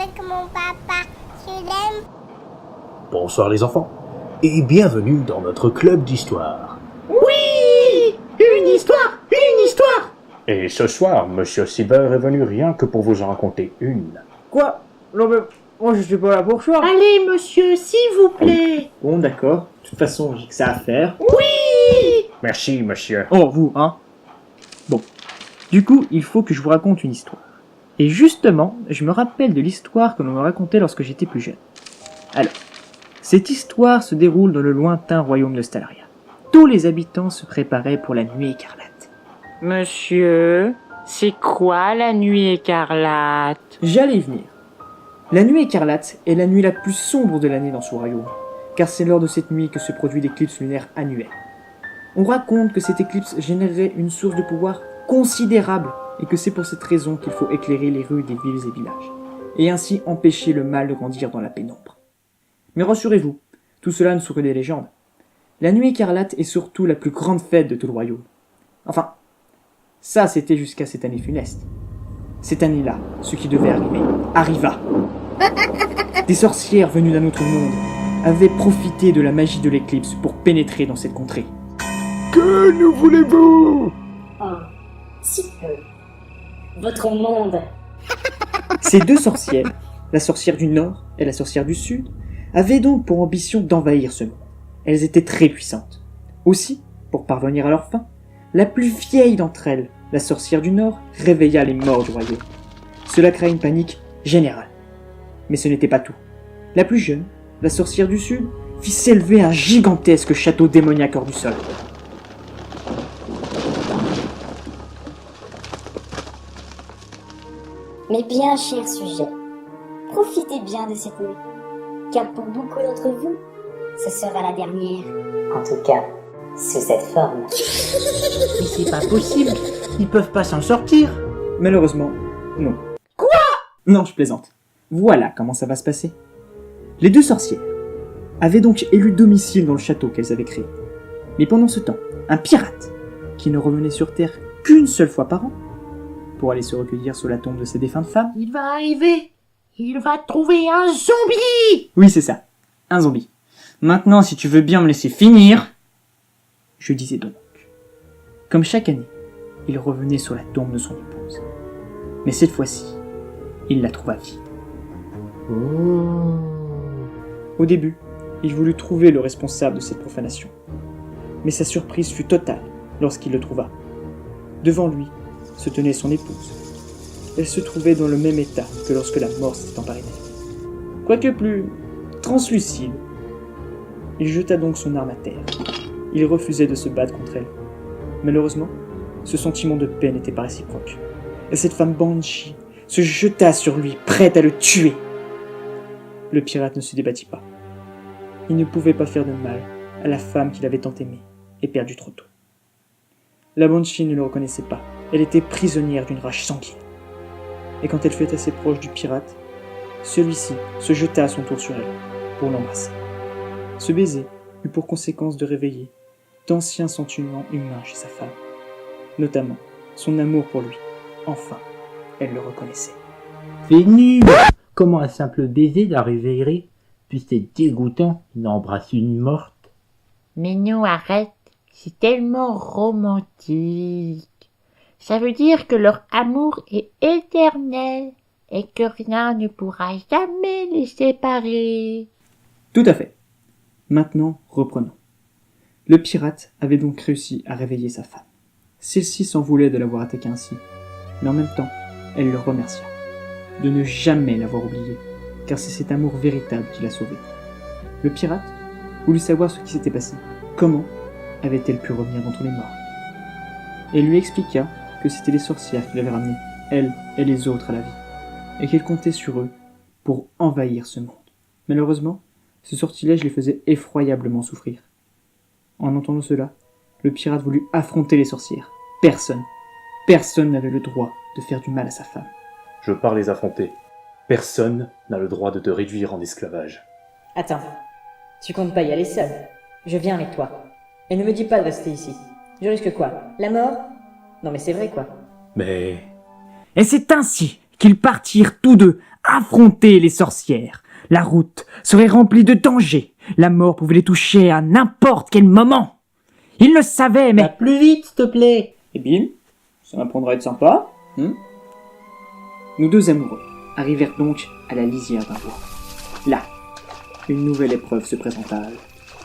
avec mon papa. Tu l'aimes? Bonsoir les enfants, et bienvenue dans notre club d'histoire. Oui! Une histoire! Une histoire! Et ce soir, Monsieur Silver est venu rien que pour vous en raconter une. Quoi? Non mais, moi je suis pas là pour ça. Allez, monsieur, s'il vous plaît. Bon, d'accord. De toute façon, j'ai que ça à faire. Oui! Merci, monsieur. Oh, vous, hein? Bon. Du coup, il faut que je vous raconte une histoire. Et justement, je me rappelle de l'histoire que l'on me racontait lorsque j'étais plus jeune. Alors, cette histoire se déroule dans le lointain royaume de Stalaria. Tous les habitants se préparaient pour la nuit écarlate. Monsieur, c'est quoi la nuit écarlate? J'allais y venir. La nuit écarlate est la nuit la plus sombre de l'année dans ce royaume, car c'est lors de cette nuit que se produit l'éclipse lunaire annuelle. On raconte que cette éclipse générerait une source de pouvoir considérable et que c'est pour cette raison qu'il faut éclairer les rues des villes et villages, et ainsi empêcher le mal de grandir dans la pénombre. Mais rassurez-vous, tout cela ne sont que des légendes. La nuit écarlate est surtout la plus grande fête de tout le royaume. Enfin, ça c'était jusqu'à cette année funeste. Cette année-là, ce qui devait arriver, arriva. Des sorcières venues d'un autre monde avaient profité de la magie de l'éclipse pour pénétrer dans cette contrée. Que nous voulez-vous? Oh, si peu. Votre monde. Ces deux sorcières, la sorcière du Nord et la sorcière du Sud, avaient donc pour ambition d'envahir ce monde. Elles étaient très puissantes. Aussi, pour parvenir à leur fin, la plus vieille d'entre elles, la sorcière du Nord, réveilla les morts du royaume. Cela créa une panique générale. Mais ce n'était pas tout. La plus jeune, la sorcière du Sud, fit s'élever un gigantesque château démoniaque hors du sol. Mes bien chers sujets, profitez bien de cette nuit, car pour beaucoup d'entre vous, ce sera la dernière. En tout cas, sous cette forme. Mais c'est pas possible. Ils peuvent pas s'en sortir. Malheureusement, non. Quoi? Non, je plaisante. Voilà comment ça va se passer. Les deux sorcières avaient donc élu domicile dans le château qu'elles avaient créé. Mais pendant ce temps, un pirate, qui ne revenait sur Terre qu'une seule fois par an, pour aller se recueillir sur la tombe de ses défuntes femmes. Il va arriver. Il va trouver un zombie. Oui, c'est ça. Un zombie. Maintenant, si tu veux bien me laisser finir... Je disais donc. Comme chaque année, il revenait sur la tombe de son épouse. Mais cette fois-ci, il la trouva vide. Au début, il voulut trouver le responsable de cette profanation. Mais sa surprise fut totale lorsqu'il le trouva. Devant lui se tenait son épouse. Elle se trouvait dans le même état que lorsque la mort s'était emparée d'elle. Quoique plus translucide, il jeta donc son arme à terre. Il refusait de se battre contre elle. Malheureusement, ce sentiment de paix n'était pas réciproque. Et cette femme Banshee se jeta sur lui, prête à le tuer. Le pirate ne se débattit pas. Il ne pouvait pas faire de mal à la femme qu'il avait tant aimée et perdue trop tôt. La Banshee ne le reconnaissait pas. Elle était prisonnière d'une rage sanguine. Et quand elle fut assez proche du pirate, celui-ci se jeta à son tour sur elle pour l'embrasser. Ce baiser eut pour conséquence de réveiller d'anciens sentiments humains chez sa femme, notamment son amour pour lui. Enfin, elle le reconnaissait. C'est nul! Comment un simple baiser la réveillerait? Puis c'est dégoûtant d'embrasser une morte. Mais non, arrête. C'est tellement romantique. Ça veut dire que leur amour est éternel et que rien ne pourra jamais les séparer. Tout à fait. Maintenant, reprenons. Le pirate avait donc réussi à réveiller sa femme. Celle-ci s'en voulait de l'avoir attaqué ainsi, mais en même temps, elle le remercia de ne jamais l'avoir oublié, car c'est cet amour véritable qui l'a sauvé. Le pirate voulut savoir ce qui s'était passé. Comment avait-elle pu revenir d'entre les morts? Elle lui expliqua que c'étaient les sorcières qui l'avaient ramenée, elle et les autres à la vie, et qu'elle comptait sur eux pour envahir ce monde. Malheureusement, ce sortilège les faisait effroyablement souffrir. En entendant cela, le pirate voulut affronter les sorcières. Personne n'avait le droit de faire du mal à sa femme. Je pars les affronter. Personne n'a le droit de te réduire en esclavage. Attends, tu comptes pas y aller seul. Je viens avec toi. Et ne me dis pas de rester ici. Je risque quoi? La mort? Non mais c'est vrai quoi. Mais... Et c'est ainsi qu'ils partirent tous deux affronter les sorcières. La route serait remplie de dangers. La mort pouvait les toucher à n'importe quel moment. Ils le savaient, Va mais... plus vite, s'il te plaît. Eh bien, ça m'apprendra à être sympa. Nous deux amoureux arrivèrent donc à la lisière d'un bois. Là, une nouvelle épreuve se présenta à eux.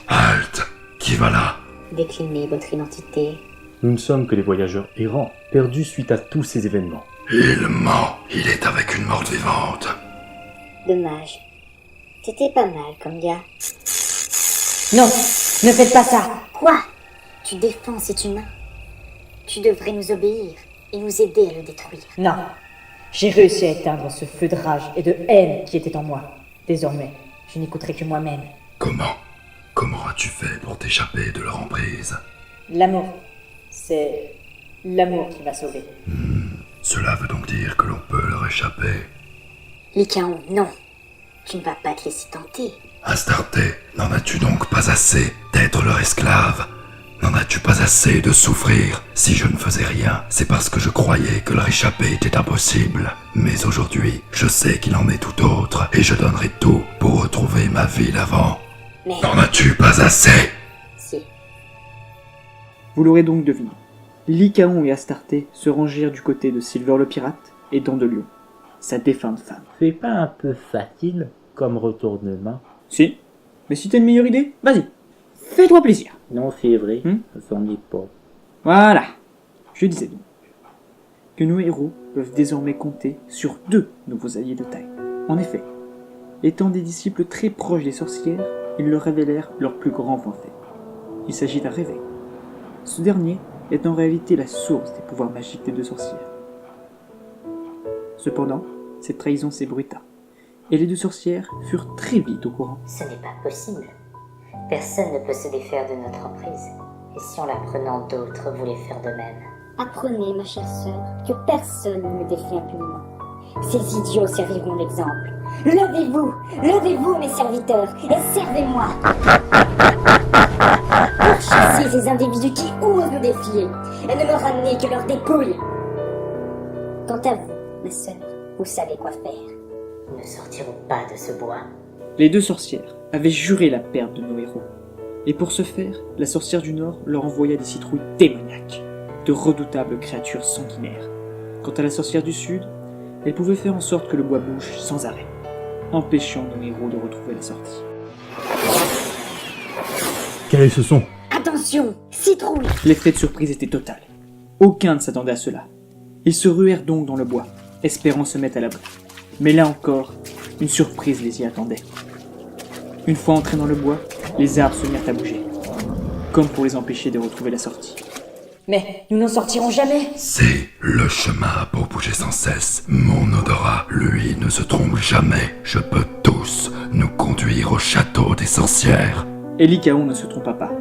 Halte! Qui va là? Déclinez votre identité. Nous ne sommes que des voyageurs errants, perdus suite à tous ces événements. Il ment. Il est avec une morte vivante. Dommage. C'était pas mal comme gars. Non, ne faites pas ça. Quoi? Tu défends cet humain? Tu devrais nous obéir et nous aider à le détruire. Non. J'ai réussi à éteindre ce feu de rage et de haine qui était en moi. Désormais, je n'écouterai que moi-même. Comment as-tu fait pour t'échapper de leur emprise? L'amour, c'est l'amour qui m'a sauvé. Cela veut donc dire que l'on peut leur échapper. Lycaon, non. Tu ne vas pas te laisser tenter. Astarté, n'en as-tu donc pas assez d'être leur esclave? N'en as-tu pas assez de souffrir? Si je ne faisais rien, c'est parce que je croyais que leur échapper était impossible. Mais aujourd'hui, je sais qu'il en est tout autre, et je donnerai tout pour retrouver ma vie d'avant. Mais... N'en as-tu pas assez? Si. Vous l'aurez donc deviné. Lycaon et Astarté se rangèrent du côté de Silver le pirate et Dent de Lion, sa défunte femme. C'est pas un peu facile comme retournement? Si, mais si t'as une meilleure idée, vas-y, fais-toi plaisir. Non, c'est vrai, Hmm? c'en est pas. Voilà, je disais donc que nos héros peuvent désormais compter sur 2 nouveaux alliés de taille. En effet, étant des disciples très proches des sorcières, ils leur révélèrent leur plus grand point faible. Il s'agit d'un réveil. Ce dernier est en réalité la source des pouvoirs magiques des 2 sorcières. Cependant, cette trahison s'ébruita, et les 2 sorcières furent très vite au courant. Ce n'est pas possible. Personne ne peut se défaire de notre emprise. Et si en l'apprenant, d'autres voulaient faire de même? Apprenez, ma chère sœur, que personne ne me défie impunément. Ces idiots serviront l'exemple. Levez-vous, mes serviteurs, et servez-moi. Pourchassez ces individus qui osent nous défier, et ne me ramenez que leurs dépouilles. Quant à vous, ma sœur, vous savez quoi faire. Nous ne sortirons pas de ce bois. Les 2 sorcières avaient juré la perte de nos héros. Et pour ce faire, la sorcière du Nord leur envoya des citrouilles démoniaques, de redoutables créatures sanguinaires. Quant à la sorcière du Sud, elle pouvait faire en sorte que le bois bouge sans arrêt, empêchant nos héros de retrouver la sortie. Quel est ce son? Attention, citrouille! L'effet de surprise était total. Aucun ne s'attendait à cela. Ils se ruèrent donc dans le bois, espérant se mettre à l'abri. Mais là encore, une surprise les y attendait. Une fois entrés dans le bois, les arbres se mirent à bouger, comme pour les empêcher de retrouver la sortie. Mais nous n'en sortirons jamais. C'est le chemin pour bouger sans cesse. Mon odorat, lui, ne se trompe jamais. Je peux tous nous conduire au château des sorcières. Et Lycaon ne se trompa pas.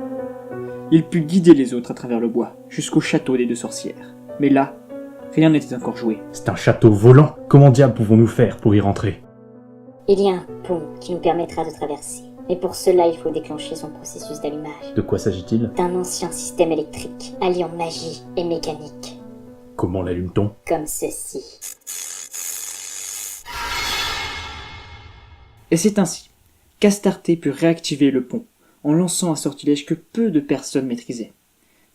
Il put guider les autres à travers le bois, jusqu'au château des 2 sorcières. Mais là, rien n'était encore joué. C'est un château volant. Comment diable pouvons-nous faire pour y rentrer? Il y a un pont qui nous permettra de traverser. Mais pour cela, il faut déclencher son processus d'allumage. De quoi s'agit-il? D'un ancien système électrique, alliant magie et mécanique. Comment l'allume-t-on? Comme ceci. Et c'est ainsi qu'Astarté put réactiver le pont, en lançant un sortilège que peu de personnes maîtrisaient,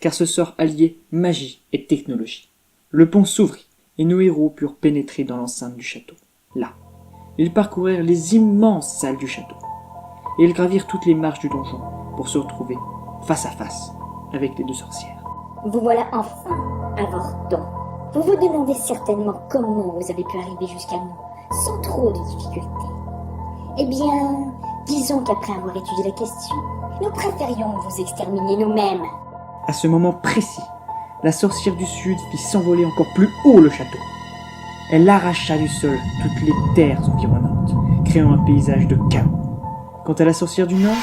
car ce sort alliait magie et technologie. Le pont s'ouvrit, et nos héros purent pénétrer dans l'enceinte du château. Là, ils parcoururent les immenses salles du château, et ils gravirent toutes les marches du donjon pour se retrouver face à face avec les 2 sorcières. Vous voilà enfin à votre don. Vous vous demandez certainement comment vous avez pu arriver jusqu'à nous, sans trop de difficultés. Eh bien, disons qu'après avoir étudié la question, nous préférions vous exterminer nous-mêmes. À ce moment précis, la sorcière du Sud fit s'envoler encore plus haut le château. Elle arracha du sol toutes les terres environnantes, créant un paysage de chaos. Quant à la sorcière du Nord,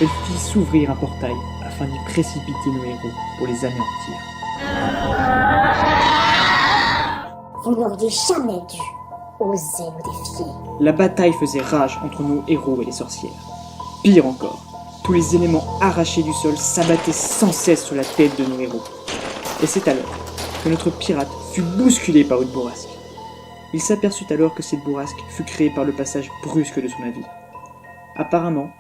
elle fit s'ouvrir un portail afin d'y précipiter nos héros pour les anéantir. Vous n'auriez jamais dû oser nous défier. La bataille faisait rage entre nos héros et les sorcières. Pire encore, tous les éléments arrachés du sol s'abattaient sans cesse sur la tête de nos héros. Et c'est alors que notre pirate fut bousculé par une bourrasque. Il s'aperçut alors que cette bourrasque fut créée par le passage brusque de son navire. Apparemment,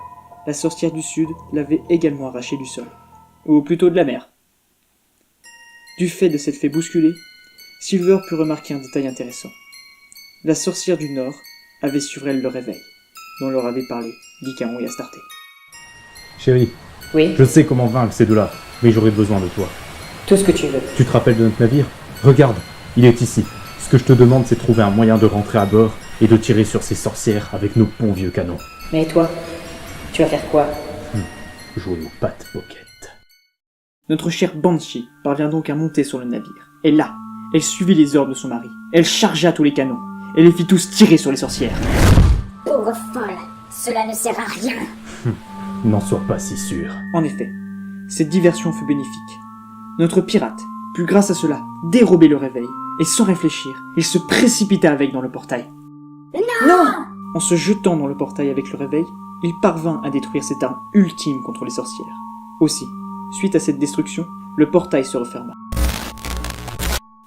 la sorcière du Sud l'avait également arraché du sol, ou plutôt de la mer. Du fait de cette fée bousculée, Silver put remarquer un détail intéressant. La sorcière du Nord avait sur elle le réveil, dont leur avaient parlé Lycaon et Astarté. Chérie, Oui, je sais comment vaincre ces deux-là, mais j'aurai besoin de toi. tout ce que tu veux. Tu te rappelles de notre navire? Regarde, il est ici. Ce que je te demande, c'est de trouver un moyen de rentrer à bord et de tirer sur ces sorcières avec nos bons vieux canons. Mais toi, tu vas faire quoi? Jouer aux pattes pocket. Notre chère Banshee parvient donc à monter sur le navire. Et là, elle suivit les ordres de son mari. Elle chargea tous les canons et les fit tous tirer sur les sorcières. Pauvre folle, cela ne sert à rien. N'en sois pas si sûr. En effet, cette diversion fut bénéfique. Notre pirate put grâce à cela dérober le réveil, et sans réfléchir, il se précipita avec dans le portail. Non! En se jetant dans le portail avec le réveil, il parvint à détruire cette arme ultime contre les sorcières. Aussi, suite à cette destruction, le portail se referma.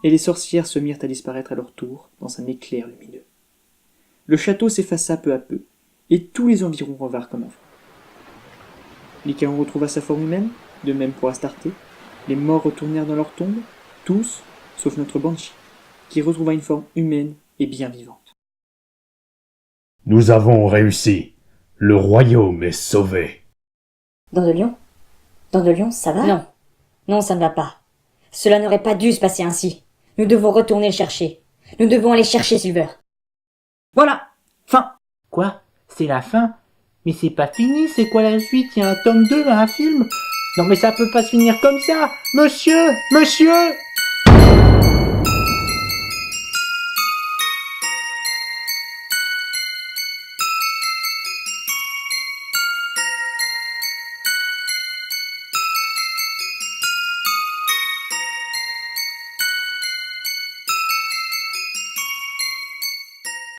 Et les sorcières se mirent à disparaître à leur tour dans un éclair lumineux. Le château s'effaça peu à peu, et tous les environs revinrent comme avant. Lycaon retrouva sa forme humaine, de même pour Astarté. Les morts retournèrent dans leur tombe, tous, sauf notre Banshee, qui retrouva une forme humaine et bien vivante. Nous avons réussi. Le royaume est sauvé. Dans de Lion? Dans de Lion, ça va? Non. Non, ça ne va pas. Cela n'aurait pas dû se passer ainsi. Nous devons retourner le chercher. Nous devons aller chercher Silver. Voilà! Fin! Quoi? C'est la fin? Mais c'est pas fini, c'est quoi la suite? Il y a un tome 2, un film? Non mais ça peut pas se finir comme ça! Monsieur! Monsieur!